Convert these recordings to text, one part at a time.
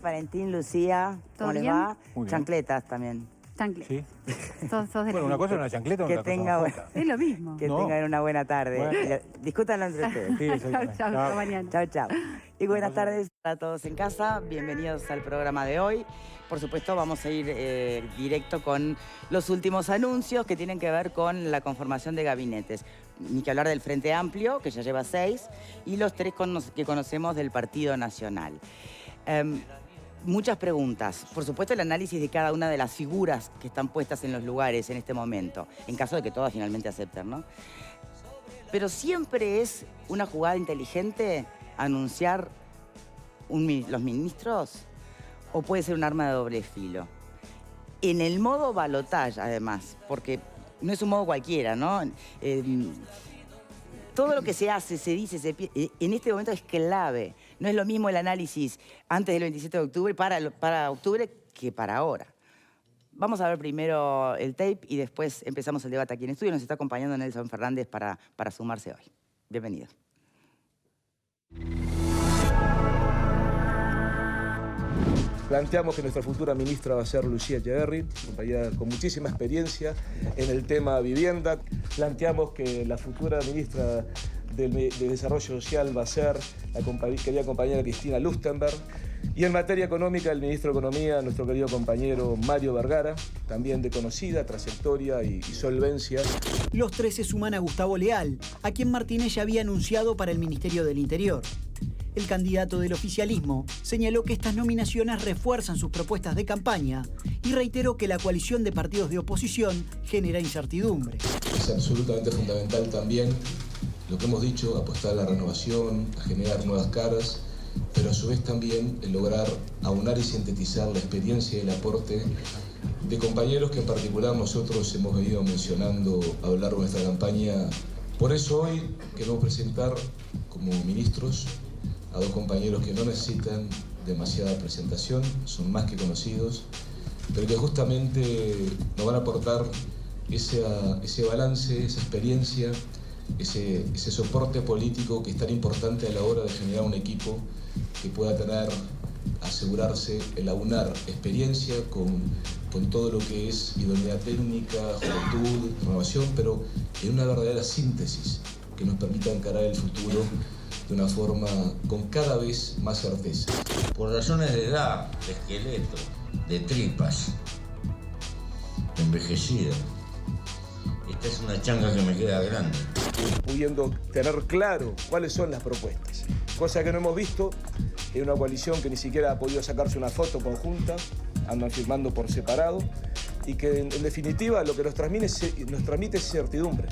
Valentín, Lucía, ¿cómo les va? Chancletas también. Chancletas. Sí. Sos de Bueno, una cosa es una chancleta, Que otra cosa tenga es una jota. Es lo mismo. Que No. tengan una buena tarde. Bueno. Discútanlo entre ustedes. Sí, Chau, exactamente. chau, hasta mañana. Chao, chao. Y buenas tardes a todos en casa. Bienvenidos al programa de hoy. Por supuesto, vamos a ir directo con los últimos anuncios que tienen que ver con la conformación de gabinetes. Ni que hablar del Frente Amplio, que ya lleva 6, y los 3 que conocemos del Partido Nacional. Muchas preguntas. Por supuesto, el análisis de cada una de las figuras que están puestas en los lugares en este momento, en caso de que todas finalmente acepten, ¿no? Pero siempre es una jugada inteligente anunciar los ministros, o puede ser un arma de doble filo. En el modo balotage, además, porque no es un modo cualquiera, ¿no? Todo lo que se hace, se dice, en este momento es clave. No es lo mismo el análisis antes del 27 de octubre, para octubre, que para ahora. Vamos a ver primero el tape y después empezamos el debate aquí en estudio. Nos está acompañando Nelson Fernández para sumarse hoy. Bienvenido. Planteamos que nuestra futura ministra va a ser Lucía Echeverri, compañera con muchísima experiencia en el tema vivienda. Planteamos que la futura ministra de Desarrollo Social va a ser la querida compañera Cristina Lustenberg. Y en materia económica, el ministro de Economía, nuestro querido compañero Mario Vergara, también de conocida trayectoria y solvencia. Los 3 se suman a Gustavo Leal, a quien Martínez ya había anunciado para el Ministerio del Interior. El candidato del oficialismo señaló que estas nominaciones refuerzan sus propuestas de campaña y reiteró que la coalición de partidos de oposición genera incertidumbre. Es absolutamente fundamental también lo que hemos dicho, apostar a la renovación, a generar nuevas caras, pero a su vez también el lograr aunar y sintetizar la experiencia y el aporte de compañeros que en particular nosotros hemos venido mencionando a lo largo de nuestra campaña. Por eso hoy queremos presentar como ministros a 2 compañeros que no necesitan demasiada presentación, son más que conocidos, pero que justamente nos van a aportar ese balance, esa experiencia, ese soporte político que es tan importante a la hora de generar un equipo que pueda asegurarse el aunar experiencia con todo lo que es idoneidad técnica, juventud, renovación, pero en una verdadera síntesis que nos permita encarar el futuro de una forma con cada vez más certeza. Por razones de edad, de esqueleto, de tripas, envejecida. Esta es una changa que me queda grande. Pudiendo tener claro cuáles son las propuestas. Cosa que no hemos visto en una coalición que ni siquiera ha podido sacarse una foto conjunta, andan firmando por separado, y que en definitiva lo que nos transmite es certidumbre.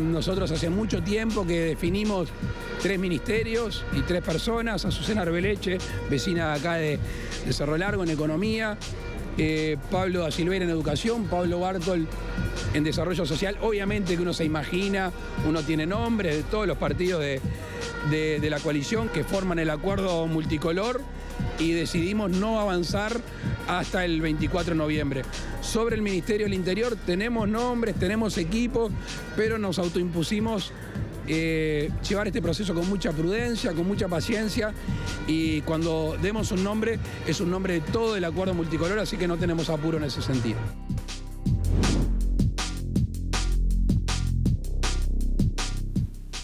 Nosotros hace mucho tiempo que definimos 3 ministerios y 3 personas: Azucena Arbeleche, vecina de acá de Cerro Largo, en Economía; Pablo da Silveira en Educación; Pablo Bartol en Desarrollo Social. Obviamente que uno se imagina, uno tiene nombres de todos los partidos de la coalición que forman el acuerdo multicolor, y decidimos no avanzar hasta el 24 de noviembre. Sobre el Ministerio del Interior tenemos nombres, tenemos equipos, pero nos autoimpusimos llevar este proceso con mucha prudencia, con mucha paciencia, y cuando demos un nombre, es un nombre de todo el acuerdo multicolor, así que no tenemos apuro en ese sentido.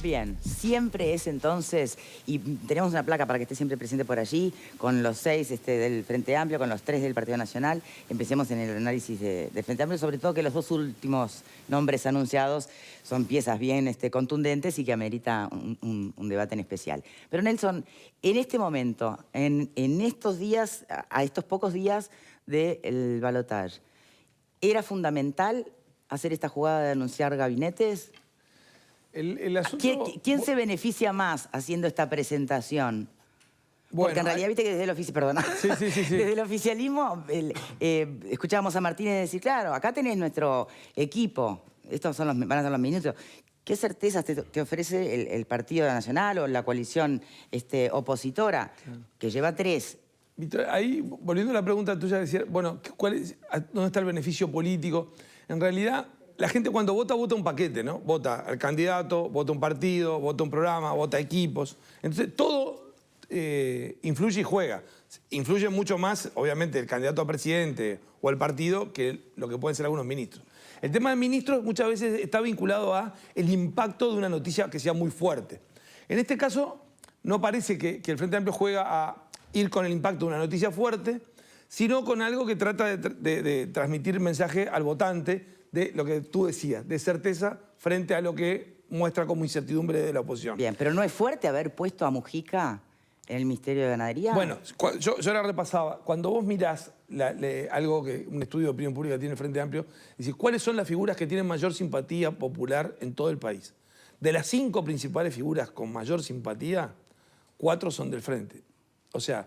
Bien, siempre es entonces, y tenemos una placa para que esté siempre presente por allí, con los 6 del Frente Amplio, con los 3 del Partido Nacional. Empecemos en el análisis del Frente Amplio, sobre todo que los 2 últimos nombres anunciados son piezas bien contundentes y que amerita un debate en especial. Pero Nelson, en este momento, en estos días, a estos pocos días del balotaje, ¿era fundamental hacer esta jugada de anunciar gabinetes? El asunto... ¿Quién se beneficia más haciendo esta presentación? Bueno, porque en realidad, viste que desde el oficialismo, desde el oficialismo, escuchábamos a Martínez decir, claro, acá tenés nuestro equipo, estos van a ser los ministros. ¿Qué certezas te ofrece el Partido Nacional o la coalición opositora, que lleva 3? Ahí, volviendo a la pregunta tuya, decir, bueno, ¿dónde está el beneficio político? En realidad, la gente cuando vota, vota un paquete, ¿no? Vota al candidato, vota un partido, vota un programa, vota equipos. Entonces, todo influye y juega. Influye mucho más, obviamente, el candidato a presidente o el partido que lo que pueden ser algunos ministros. El tema de ministros muchas veces está vinculado a el impacto de una noticia que sea muy fuerte. En este caso, no parece que el Frente Amplio juega a ir con el impacto de una noticia fuerte, sino con algo que trata de transmitir mensaje al votante de lo que tú decías, de certeza frente a lo que muestra como incertidumbre de la oposición. Bien, pero ¿no es fuerte haber puesto a Mujica en el Ministerio de Ganadería? Bueno, yo ahora repasaba. Cuando vos mirás algo que un estudio de opinión pública tiene el Frente Amplio, dice, ¿cuáles son las figuras que tienen mayor simpatía popular en todo el país? De las 5 principales figuras con mayor simpatía, 4 son del Frente. O sea,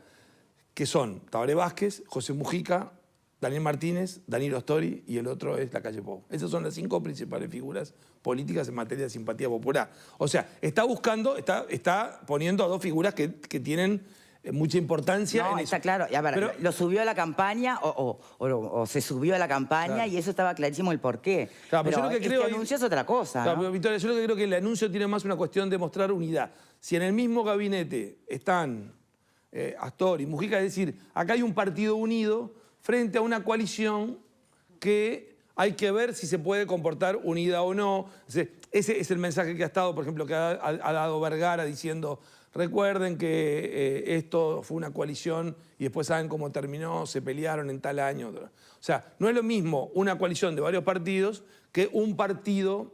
que son Tabaré Vázquez, José Mujica, Daniel Martínez, Danilo Astori y el otro es Lacalle Pou. Esas son las 5 principales figuras políticas en materia de simpatía popular. O sea, está buscando, está poniendo a 2 figuras que tienen mucha importancia. No, está claro. A ver, pero, lo subió a la campaña o se subió a la campaña, claro, y eso estaba clarísimo el porqué. Claro, pero yo lo que creo anuncio es otra cosa, claro, ¿no? Pero, Victoria, yo lo que creo que el anuncio tiene más una cuestión de mostrar unidad. Si en el mismo gabinete están Astori y Mujica, es decir, acá hay un partido unido frente a una coalición que hay que ver si se puede comportar unida o no. Ese es el mensaje que ha estado, por ejemplo, que ha dado Vergara diciendo, recuerden que esto fue una coalición y después saben cómo terminó, se pelearon en tal año. O sea, no es lo mismo una coalición de varios partidos que un partido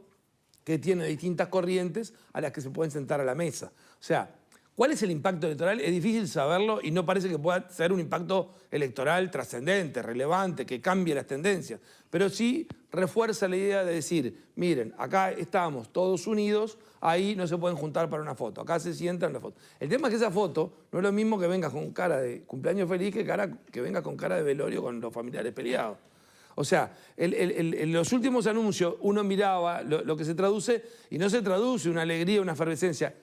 que tiene distintas corrientes a las que se pueden sentar a la mesa. O sea, ¿cuál es el impacto electoral? Es difícil saberlo y no parece que pueda ser un impacto electoral trascendente, relevante, que cambie las tendencias. Pero sí refuerza la idea de decir, miren, acá estamos todos unidos, ahí no se pueden juntar para una foto, acá se sientan en la foto. El tema es que esa foto no es lo mismo que vengas con cara de cumpleaños feliz que vengas con cara de velorio con los familiares peleados. O sea, en los últimos anuncios uno miraba lo que se traduce y no se traduce una alegría, una efervescencia.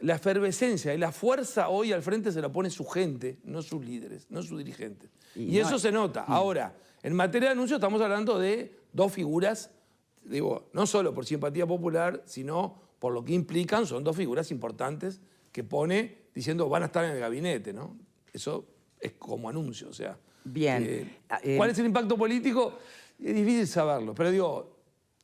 La efervescencia y la fuerza hoy al frente se la pone su gente, no sus líderes, no sus dirigentes. Y eso se nota. Ahora, en materia de anuncios estamos hablando de 2 figuras, digo, no solo por simpatía popular, sino por lo que implican, son 2 figuras importantes que pone diciendo van a estar en el gabinete, ¿no? Eso es como anuncio, o sea. Bien. ¿Cuál es el impacto político? Es difícil saberlo, pero digo,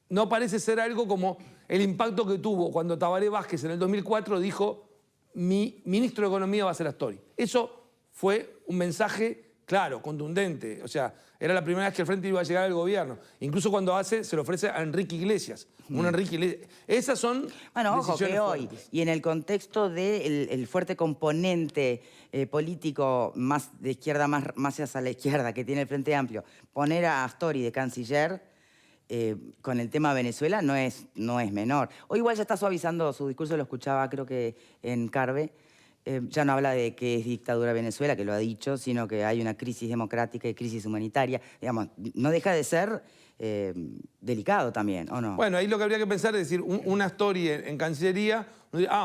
no parece ser algo como el impacto que tuvo cuando Tabaré Vázquez en el 2004 dijo mi ministro de Economía va a ser Astori. Eso fue un mensaje claro, contundente. O sea, era la primera vez que el Frente iba a llegar al gobierno. Incluso cuando se lo ofrece a Enrique Iglesias. Un Enrique Iglesias. Esas son ojo, que hoy, fuertes. Y en el contexto del fuerte componente político más de izquierda, más hacia la izquierda que tiene el Frente Amplio, poner a Astori de canciller con el tema Venezuela no es menor. Hoy igual ya está suavizando su discurso, lo escuchaba creo que en Carve. Ya no habla de que es dictadura Venezuela, que lo ha dicho, sino que hay una crisis democrática y crisis humanitaria. Digamos, no deja de ser delicado también, ¿o no? Bueno, ahí lo que habría que pensar es decir, una Astori en Cancillería,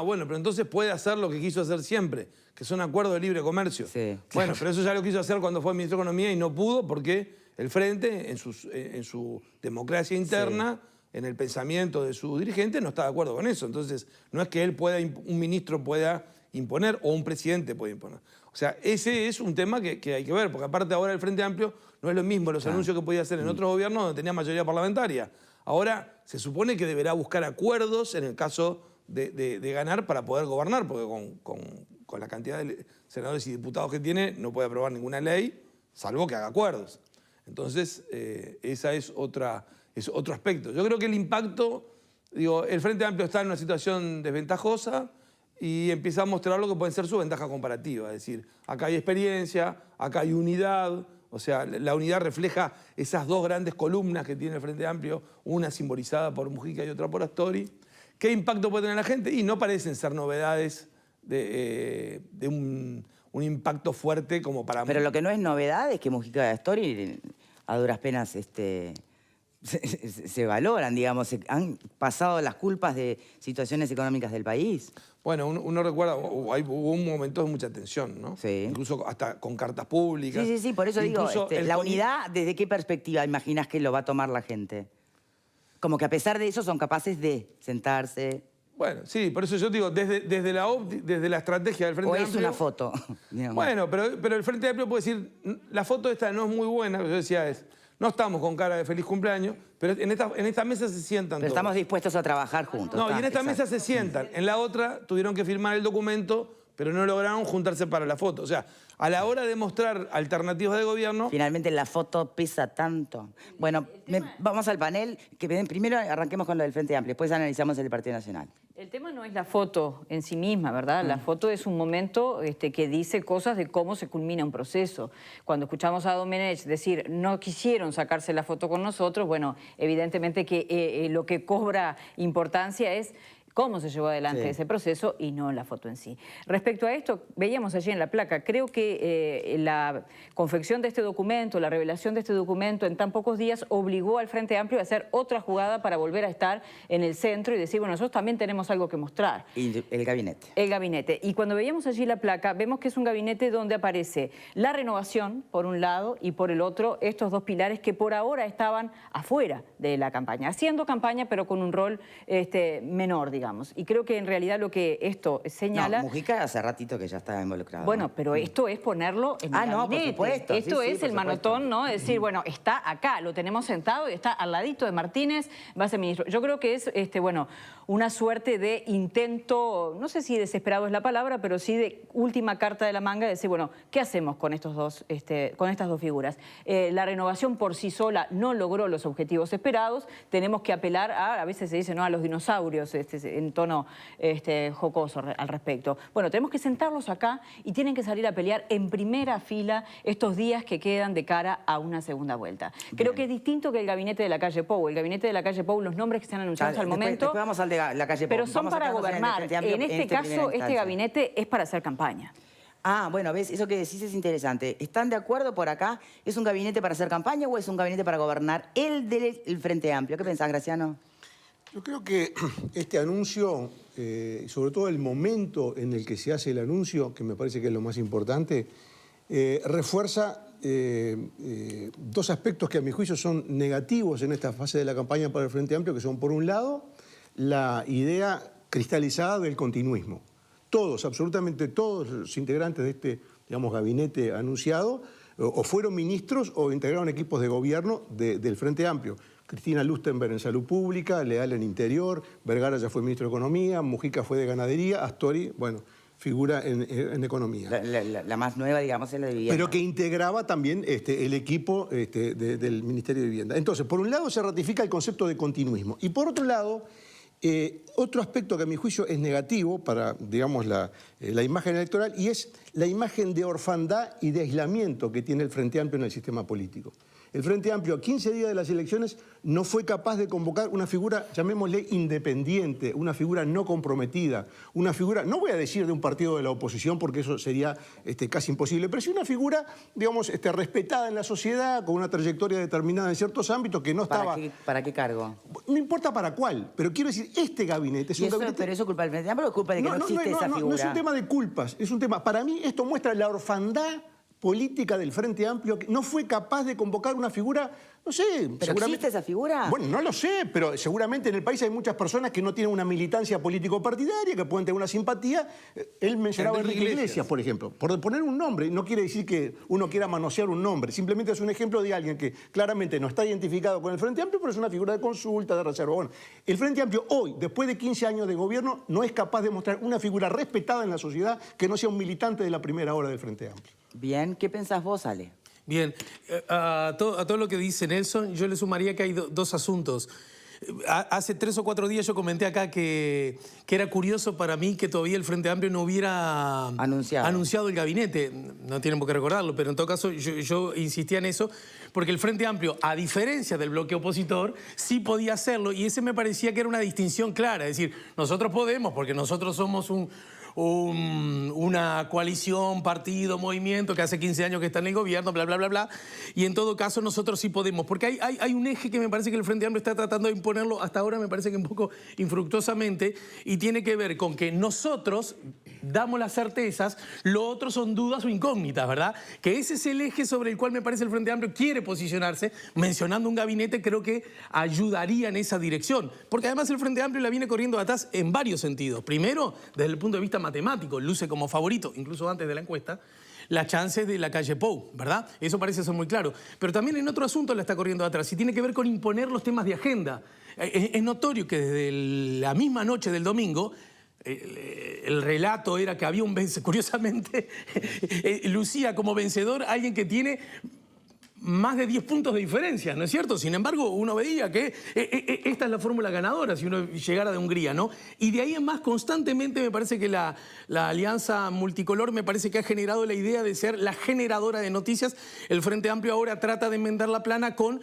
bueno, pero entonces puede hacer lo que quiso hacer siempre, que son acuerdos de libre comercio. Sí. Bueno, pero eso ya lo quiso hacer cuando fue ministro de Economía y no pudo porque el Frente, en su democracia interna, en el pensamiento de su dirigente, no está de acuerdo con eso. Entonces, no es que un ministro pueda imponer o un presidente puede imponer. O sea, ese es un tema que hay que ver, porque aparte ahora el Frente Amplio no es lo mismo los anuncios que podía hacer en otros gobiernos donde tenía mayoría parlamentaria. Ahora se supone que deberá buscar acuerdos en el caso de ganar para poder gobernar, porque con la cantidad de senadores y diputados que tiene no puede aprobar ninguna ley, salvo que haga acuerdos. Entonces, esa es otro aspecto. Yo creo que el impacto, el Frente Amplio está en una situación desventajosa y empieza a mostrar lo que puede ser su ventaja comparativa. Es decir, acá hay experiencia, acá hay unidad. O sea, la unidad refleja esas 2 grandes columnas que tiene el Frente Amplio, una simbolizada por Mujica y otra por Astori. ¿Qué impacto puede tener la gente? Y no parecen ser novedades de un impacto fuerte como para... Pero lo que no es novedad es que Mujica y Astori a duras penas se valoran, digamos, han pasado las culpas de situaciones económicas del país. Bueno, uno recuerda, hubo un momento de mucha tensión, ¿no? Sí. Incluso hasta con cartas públicas. Sí, por eso digo, la unidad, ¿desde qué perspectiva imaginas que lo va a tomar la gente? Como que a pesar de eso son capaces de sentarse. Bueno, sí, por eso yo digo, desde la estrategia del Frente ¿O es Amplio... una foto? Bueno, pero el Frente Amplio puede decir, la foto esta no es muy buena, yo decía no estamos con cara de feliz cumpleaños, pero en esta mesa se sientan Pero todos. estamos dispuestos a trabajar juntos. No, y en esta mesa se sientan. En la otra tuvieron que firmar el documento, pero no lograron juntarse para la foto. O sea, a la hora de mostrar alternativas de gobierno... Finalmente la foto pesa tanto. Bueno, vamos al panel. Primero arranquemos con lo del Frente Amplio, después analizamos el Partido Nacional. El tema no es la foto en sí misma, ¿verdad? La foto es un momento que dice cosas de cómo se culmina un proceso. Cuando escuchamos a Domenech decir no quisieron sacarse la foto con nosotros, bueno, evidentemente que lo que cobra importancia es cómo se llevó adelante ese proceso y no la foto en sí. Respecto a esto, veíamos allí en la placa, creo que la confección de este documento, la revelación de este documento en tan pocos días obligó al Frente Amplio a hacer otra jugada para volver a estar en el centro y decir, bueno, nosotros también tenemos algo que mostrar. Y el gabinete. El gabinete. Y cuando veíamos allí la placa, vemos que es un gabinete donde aparece la renovación, por un lado, y por el otro, estos dos pilares que por ahora estaban afuera de la campaña, haciendo campaña, pero con un rol menor, digamos. Y creo que en realidad lo que esto señala... No, Mujica hace ratito que ya está involucrado. Bueno, pero esto es ponerlo en el gabinete. No, por supuesto. Esto es el manotón, ¿no? Es decir, bueno, está acá, lo tenemos sentado y está al ladito de Martínez, va a ser ministro. Yo creo que es, bueno, una suerte de intento, no sé si desesperado es la palabra, pero sí de última carta de la manga, de decir, bueno, ¿qué hacemos con estos dos, con estas dos figuras? La renovación por sí sola no logró los objetivos esperados, tenemos que apelar a veces se dice, ¿no?, a los dinosaurios, en tono jocoso al respecto. Bueno, tenemos que sentarlos acá y tienen que salir a pelear en primera fila estos días que quedan de cara a una segunda vuelta. Creo que es distinto que el gabinete de la calle Pou. El gabinete de la calle Pou, los nombres que se han anunciado hasta el momento... Después vamos al de la calle Pou. Pero son para gobernar. En este caso, este gabinete es para hacer campaña. Ah, bueno, ves, eso que decís es interesante. ¿Están de acuerdo por acá? ¿Es un gabinete para hacer campaña o es un gabinete para gobernar el del Frente Amplio? ¿Qué pensás, Graciano? Yo creo que este anuncio, sobre todo el momento en el que se hace el anuncio, que me parece que es lo más importante, refuerza dos aspectos que a mi juicio son negativos en esta fase de la campaña para el Frente Amplio, que son, por un lado, la idea cristalizada del continuismo. Todos, absolutamente todos los integrantes de este, digamos, gabinete anunciado, o fueron ministros o integraron equipos de gobierno del Frente Amplio. Cristina Lustenberg en Salud Pública, Leal en Interior, Vergara ya fue ministro de Economía, Mujica fue de Ganadería, Astori, bueno, figura en Economía. La más nueva, digamos, es la de Vivienda. Pero que integraba también el equipo del Ministerio de Vivienda. Entonces, por un lado se ratifica el concepto de continuismo y por otro lado, otro aspecto que a mi juicio es negativo para, digamos, la imagen electoral y es la imagen de orfandad y de aislamiento que tiene el Frente Amplio en el sistema político. El Frente Amplio, a 15 días de las elecciones, no fue capaz de convocar una figura, llamémosle independiente, una figura no comprometida, una figura, no voy a decir de un partido de la oposición porque eso sería casi imposible, pero sí una figura, digamos, respetada en la sociedad, con una trayectoria determinada en ciertos ámbitos que no estaba... ¿Para qué cargo? No importa para cuál, pero quiero decir, este gabinete es un gabinete... ¿Pero eso es culpa del Frente Amplio o es culpa de que no existe esa figura? No es un tema de culpas, es un tema... Para mí esto muestra la orfandad política del Frente Amplio, que no fue capaz de convocar una figura, no sé... ¿Pero existe esa figura? Bueno, no lo sé, pero seguramente en el país hay muchas personas que no tienen una militancia político-partidaria, que pueden tener una simpatía. Él mencionaba a Enrique Iglesias, por ejemplo. Por poner un nombre, no quiere decir que uno quiera manosear un nombre, simplemente es un ejemplo de alguien que claramente no está identificado con el Frente Amplio, pero es una figura de consulta, de reserva. Bueno, el Frente Amplio hoy, después de 15 años de gobierno, no es capaz de mostrar una figura respetada en la sociedad que no sea un militante de la primera hora del Frente Amplio. Bien, ¿qué pensás vos, Ale? Bien, a todo lo que dice Nelson, yo le sumaría que hay dos asuntos. Hace 3 o 4 días yo comenté acá que era curioso para mí que todavía el Frente Amplio no hubiera anunciado el gabinete. No tienen por qué recordarlo, pero en todo caso yo insistía en eso, porque el Frente Amplio, a diferencia del bloque opositor, sí podía hacerlo y ese me parecía que era una distinción clara. Es decir, nosotros podemos, porque nosotros somos un una coalición, partido, movimiento que hace 15 años que está en el gobierno, bla, bla, bla, bla. Y en todo caso nosotros sí podemos, porque hay un eje que me parece que el Frente Amplio está tratando de imponerlo hasta ahora, me parece que un poco infructuosamente, y tiene que ver con que nosotros damos las certezas, lo otro son dudas o incógnitas, ¿verdad? Que ese es el eje sobre el cual me parece el Frente Amplio quiere posicionarse. Mencionando un gabinete creo que ayudaría en esa dirección, porque además el Frente Amplio la viene corriendo atrás en varios sentidos. Primero, desde el punto de vista matemático, luce como favorito, incluso antes de la encuesta, las chances de la calle Pou, ¿verdad? Eso parece ser muy claro. Pero también en otro asunto la está corriendo atrás y tiene que ver con imponer los temas de agenda. Es notorio que desde la misma noche del domingo el relato era que había un vencedor, curiosamente, lucía como vencedor alguien que tiene más de 10 puntos de diferencia, ¿no es cierto? Sin embargo, uno veía que esta es la fórmula ganadora si uno llegara de Hungría, ¿no? Y de ahí en más, constantemente me parece que la alianza multicolor me parece que ha generado la idea de ser la generadora de noticias. El Frente Amplio ahora trata de enmendar la plana con,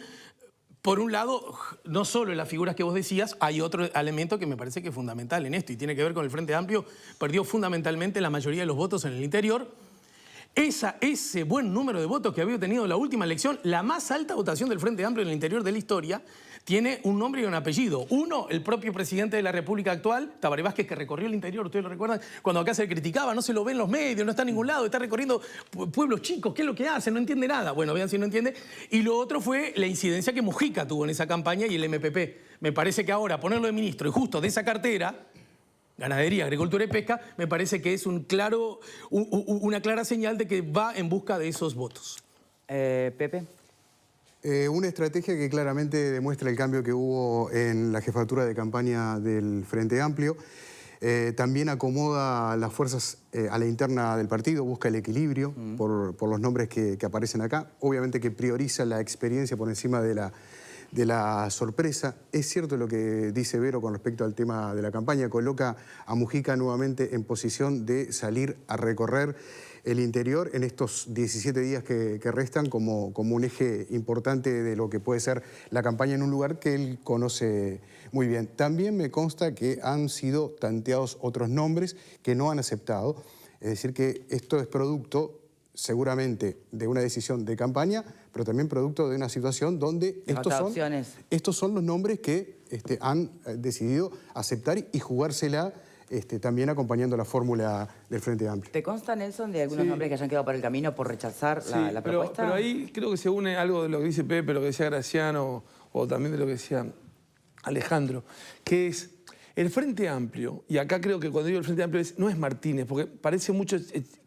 por un lado, no solo en las figuras que vos decías, hay otro elemento que me parece que es fundamental en esto y tiene que ver con el Frente Amplio. Perdió fundamentalmente la mayoría de los votos en el interior. Ese buen número de votos que había tenido en la última elección, la más alta votación del Frente Amplio en el interior de la historia, tiene un nombre y un apellido. Uno, el propio presidente de la República actual, Tabaré Vázquez, que recorrió el interior, ustedes lo recuerdan, cuando acá se criticaba, no se lo ve en los medios, no está en ningún lado, está recorriendo pueblos chicos, ¿qué es lo que hace? No entiende nada. Bueno, vean si no entiende. Y lo otro fue la incidencia que Mujica tuvo en esa campaña y el MPP. Me parece que ahora ponerlo de ministro y justo de esa cartera, Ganadería, Agricultura y Pesca, me parece que es una clara señal de que va en busca de esos votos. Pepe. Una estrategia que claramente demuestra el cambio que hubo en la jefatura de campaña del Frente Amplio. También acomoda las fuerzas a la interna del partido, busca el equilibrio por los nombres que aparecen acá. Obviamente que prioriza la experiencia por encima de la sorpresa. Es cierto lo que dice Vero con respecto al tema de la campaña. Coloca a Mujica nuevamente en posición de salir a recorrer el interior en estos 17 días que restan como un eje importante de lo que puede ser la campaña en un lugar que él conoce muy bien. También me consta que han sido tanteados otros nombres que no han aceptado. Es decir, que esto es producto seguramente de una decisión de campaña, pero también producto de una situación donde estos son los nombres que han decidido aceptar y jugársela también acompañando la fórmula del Frente Amplio. ¿Te consta, Nelson, de algunos nombres que hayan quedado por el camino por rechazar la propuesta? Pero ahí creo que se une algo de lo que dice Pepe, lo que decía Graciano, o también de lo que decía Alejandro, que es el Frente Amplio, y acá creo que cuando digo el Frente Amplio no es Martínez, porque parece mucho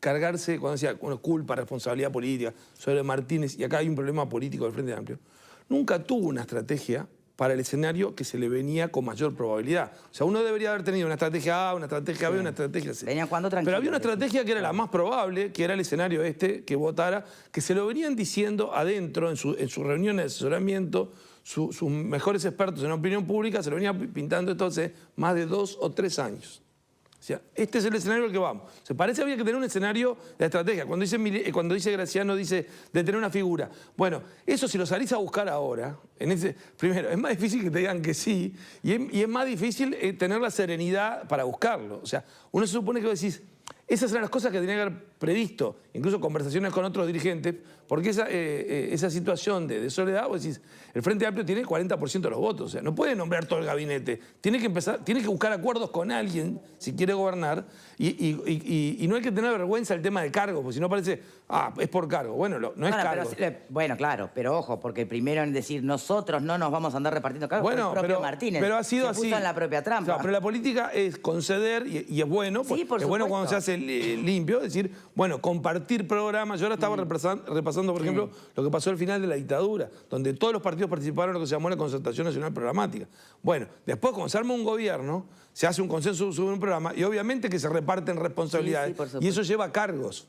cargarse, cuando decía culpa, responsabilidad política sobre Martínez, y acá hay un problema político del Frente Amplio, nunca tuvo una estrategia para el escenario que se le venía con mayor probabilidad. O sea, uno debería haber tenido una estrategia A, una estrategia B, una estrategia C. Venían jugando tranquilo. Pero había una estrategia que era la más probable, que era el escenario que votara, que se lo venían diciendo adentro, en su reunión de asesoramiento, sus mejores expertos en opinión pública, se lo venían pintando entonces más de 2 o 3 años. O sea, este es el escenario al que vamos. Se parece que había que tener un escenario de estrategia. Cuando dice Graciano, dice de tener una figura. Bueno, eso si lo salís a buscar ahora, primero, es más difícil que te digan que sí, y es más difícil tener la serenidad para buscarlo. O sea, uno se supone que vos decís, esas eran las cosas que tenía que haber previsto, incluso conversaciones con otros dirigentes, porque esa situación de soledad, vos decís, el Frente Amplio tiene el 40% de los votos, o sea, no puede nombrar todo el gabinete, tiene que buscar acuerdos con alguien si quiere gobernar, y no hay que tener vergüenza del tema del cargo, porque si no parece, es por cargo. Bueno, no es cargo. Bueno, claro, pero ojo, porque primero en decir nosotros no nos vamos a andar repartiendo cargos, bueno, el propio Martínez pero ha sido se puso en la propia trampa. O sea, pero la política es conceder, y es bueno, sí, es bueno cuando se hace limpio, es decir, bueno, compartir programas. Yo ahora estaba repasando, por ejemplo, lo que pasó al final de la dictadura, donde todos los partidos participaron en lo que se llamó la Concertación Nacional Programática. Bueno, después cuando se arma un gobierno, se hace un consenso sobre un programa y obviamente que se reparten responsabilidades y eso lleva cargos.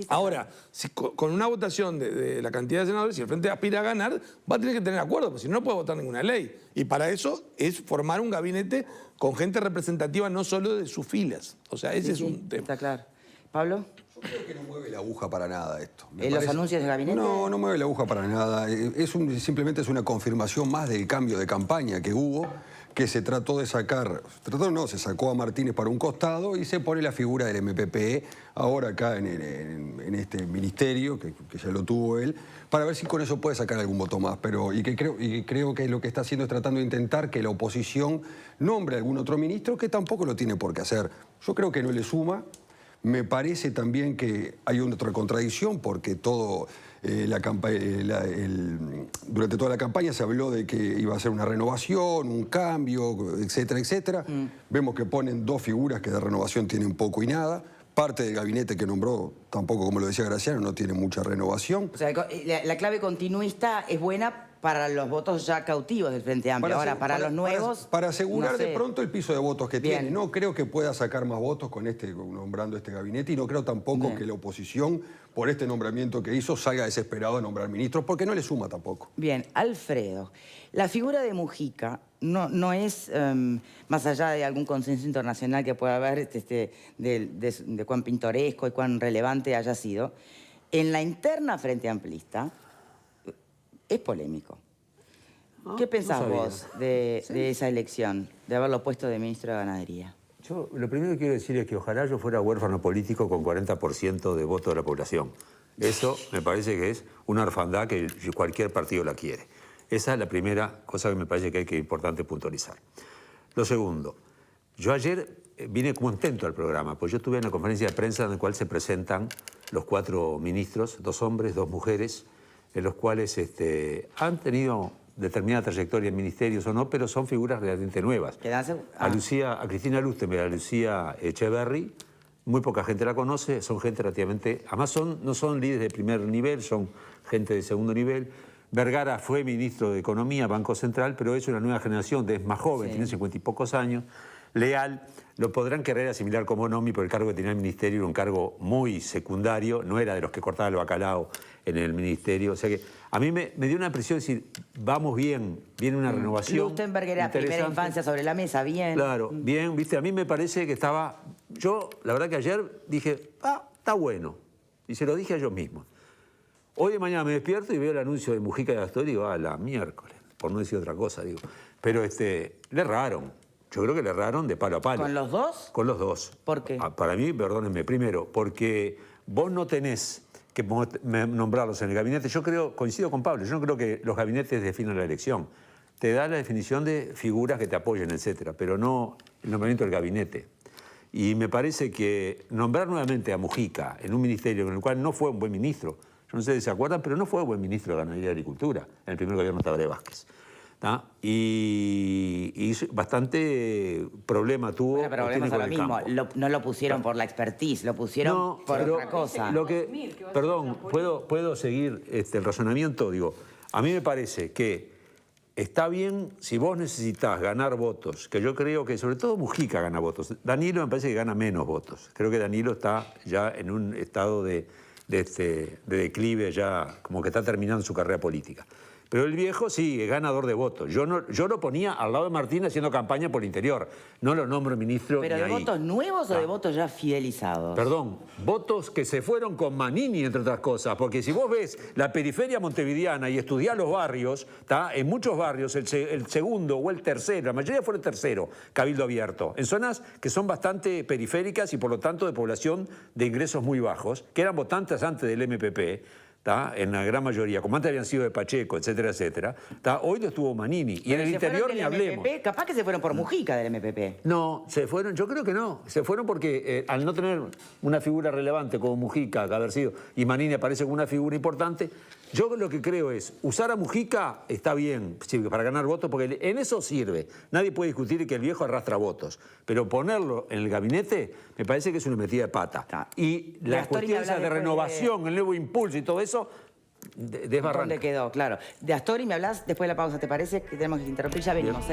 Ahora, con una votación de la cantidad de senadores, si el Frente aspira a ganar, va a tener que tener acuerdo, porque si no, no puede votar ninguna ley. Y para eso es formar un gabinete con gente representativa no solo de sus filas. O sea, ese es un tema. Está claro. ¿Pablo? Yo creo que no mueve la aguja para nada esto. ¿Los anuncios del gabinete? No, no mueve la aguja para nada. Simplemente es una confirmación más del cambio de campaña que hubo, que se trató de sacar, se sacó a Martínez para un costado y se pone la figura del MPP ahora acá en este ministerio, que ya lo tuvo él, para ver si con eso puede sacar algún voto más. Y creo que lo que está haciendo es tratando de intentar que la oposición nombre a algún otro ministro que tampoco lo tiene por qué hacer. Yo creo que no le suma. Me parece también que hay otra contradicción porque durante toda la campaña se habló de que iba a ser una renovación, un cambio, etcétera, etcétera. Vemos que ponen dos figuras que de renovación tienen poco y nada. Parte del gabinete que nombró, tampoco, como lo decía Graciano, no tiene mucha renovación. O sea, la clave continuista es buena para los votos ya cautivos del Frente Amplio. Ahora, para los nuevos... Para asegurar no sé. de pronto el piso de votos que tiene. No creo que pueda sacar más votos nombrando este gabinete y no creo tampoco que la oposición, por este nombramiento que hizo, salga desesperado a nombrar ministros, porque no le suma tampoco. Bien, Alfredo, la figura de Mujica no es, más allá de algún consenso internacional que pueda haber de cuán pintoresco y cuán relevante haya sido, en la interna Frente Amplista es polémico. ¿Qué pensás vos de esa elección, de haberlo puesto de ministro de Ganadería? Yo lo primero que quiero decir es que ojalá yo fuera huérfano político con 40% de voto de la población. Eso me parece que es una orfandad que cualquier partido la quiere. Esa es la primera cosa que me parece que hay que importante puntualizar. Lo segundo, yo ayer vine contento al programa, pues yo estuve en la conferencia de prensa en la cual se presentan los 4 ministros, 2 hombres, 2 mujeres, en los cuales han tenido determinada trayectoria en ministerios o no, pero son figuras realmente nuevas. A Cristina Lustemberg, a Lucía Echeverri, muy poca gente la conoce, son gente relativamente... Además no son líderes de primer nivel, son gente de segundo nivel. Vergara fue ministro de Economía, Banco Central, pero es una nueva generación, es más joven, tiene 50 y pocos años. Leal, lo podrán querer asimilar como Nomi, pero el cargo que tenía el ministerio era un cargo muy secundario, no era de los que cortaba el bacalao en el ministerio. O sea que a mí me dio una impresión de decir, vamos bien, viene una renovación. Lustenberg era primera infancia sobre la mesa, bien. Claro, bien, viste, a mí me parece que estaba... Yo, la verdad que ayer dije, está bueno. Y se lo dije a ellos mismos. Hoy de mañana me despierto y veo el anuncio de Mujica y de Astor y digo, la miércoles, por no decir otra cosa, digo. Pero le erraron. Yo creo que le erraron de palo a palo. ¿Con los dos? Con los dos. ¿Por qué? Para mí, perdónenme, primero, porque vos no tenés que nombrarlos en el gabinete. Yo coincido con Pablo, yo no creo que los gabinetes definan la elección. Te da la definición de figuras que te apoyen, etcétera, pero no el nombramiento del gabinete. Y me parece que nombrar nuevamente a Mujica en un ministerio en el cual no fue un buen ministro, yo no sé si se acuerdan, pero no fue buen ministro de Ganadería y Agricultura en el primer gobierno de Tabaré Vázquez. Y bastante problema tuvo. Bueno, pero volvemos a lo mismo. No lo pusieron por la expertise, lo pusieron por otra cosa. Perdón, ¿puedo seguir el razonamiento? Digo, a mí me parece que está bien si vos necesitás ganar votos, que yo creo que sobre todo Mujica gana votos. Danilo me parece que gana menos votos. Creo que Danilo está ya en un estado de declive, ya como que está terminando su carrera política. Pero el viejo sí, es ganador de votos. Yo lo ponía al lado de Martín haciendo campaña por el interior. No lo nombro ministro. ¿Pero de votos nuevos o de votos ya fidelizados? Perdón, votos que se fueron con Manini, entre otras cosas. Porque si vos ves la periferia montevideana y estudiás los barrios, en muchos barrios el segundo o el tercero, la mayoría fue el tercero, cabildo abierto. En zonas que son bastante periféricas y por lo tanto de población de ingresos muy bajos, que eran votantes antes del MPP. En la gran mayoría, como antes habían sido de Pacheco, etcétera, etcétera, hoy lo estuvo Manini. Y en el interior ni hablemos. Capaz que se fueron por Mujica del MPP. No, se fueron, yo creo que no. Se fueron porque al no tener una figura relevante como Mujica, que haber sido, y Manini aparece como una figura importante, yo lo que creo es, usar a Mujica está bien, sirve para ganar votos, porque en eso sirve. Nadie puede discutir que el viejo arrastra votos, pero ponerlo en el gabinete me parece que es una metida de pata. Y la cuestión esa de renovación, el nuevo impulso y todo eso, desbarranca. ¿Dónde quedó? Claro. De Astori me hablas después de la pausa, ¿te parece? Que tenemos que interrumpir, ya venimos,